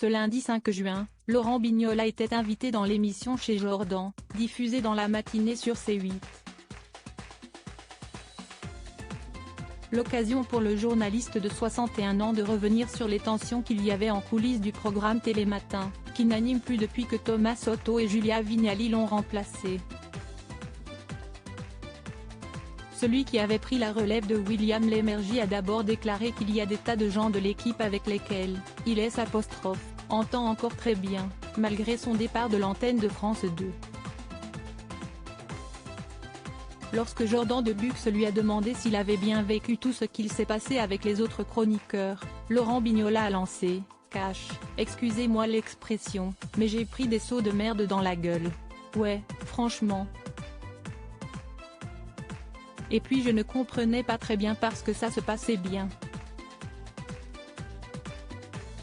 Ce lundi 5 juin, Laurent Bignola était invité dans l'émission Chez Jordan, diffusée dans la matinée sur C8. L'occasion pour le journaliste de 61 ans de revenir sur les tensions qu'il y avait en coulisses du programme Télématin, qui n'anime plus depuis que Thomas Soto et Julia Vignali l'ont remplacé. Celui qui avait pris la relève de William Lémergie a d'abord déclaré qu'il y a des tas de gens de l'équipe avec lesquels il entend encore très bien, malgré son départ de l'antenne de France 2. Lorsque Jordan de Bux lui a demandé s'il avait bien vécu tout ce qu'il s'est passé avec les autres chroniqueurs, Laurent Bignola a lancé « Cash, excusez-moi l'expression, mais j'ai pris des seaux de merde dans la gueule. Ouais, franchement. Et puis je ne comprenais pas très bien parce que ça se passait bien. »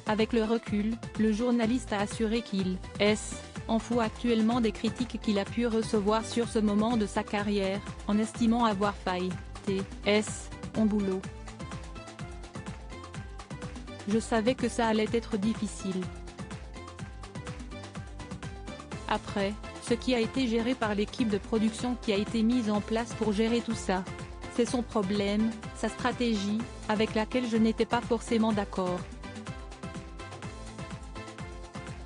Avec le recul, le journaliste a assuré qu'il en fout actuellement des critiques qu'il a pu recevoir sur ce moment de sa carrière, en estimant avoir failli son boulot. Je savais que ça allait être difficile. Après, ce qui a été géré par l'équipe de production qui a été mise en place pour gérer tout ça. C'est son problème, sa stratégie, avec laquelle je n'étais pas forcément d'accord.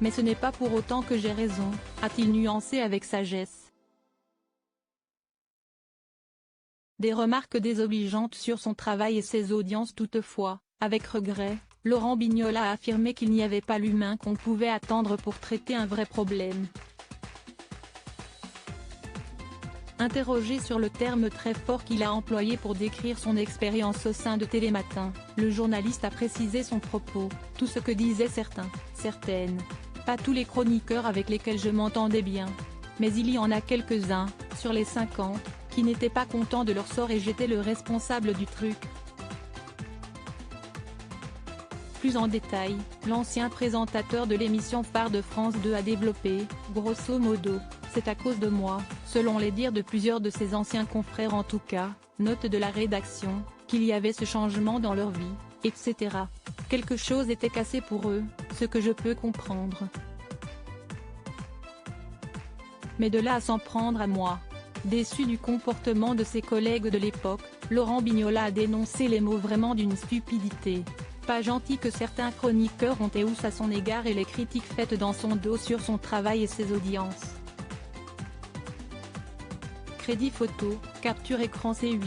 Mais ce n'est pas pour autant que j'ai raison, a-t-il nuancé avec sagesse. Des remarques désobligeantes sur son travail et ses audiences toutefois, avec regret, Laurent Bignola a affirmé qu'il n'y avait pas l'humain qu'on pouvait attendre pour traiter un vrai problème. Interrogé sur le terme très fort qu'il a employé pour décrire son expérience au sein de Télématin, le journaliste a précisé son propos, tout ce que disaient certaines. Pas tous les chroniqueurs avec lesquels je m'entendais bien. Mais il y en a quelques-uns, sur les 50, qui n'étaient pas contents de leur sort et j'étais le responsable du truc. Plus en détail, l'ancien présentateur de l'émission phare de France 2 a développé, grosso modo, c'est à cause de moi, selon les dires de plusieurs de ses anciens confrères en tout cas, note de la rédaction, qu'il y avait ce changement dans leur vie, etc. Quelque chose était cassé pour eux, ce que je peux comprendre. Mais de là à s'en prendre à moi. Déçu du comportement de ses collègues de l'époque, Laurent Bignola a dénoncé les mots vraiment d'une stupidité. Pas gentil que certains chroniqueurs ont été à son égard et les critiques faites dans son dos sur son travail et ses audiences. Crédit photo, capture écran C8.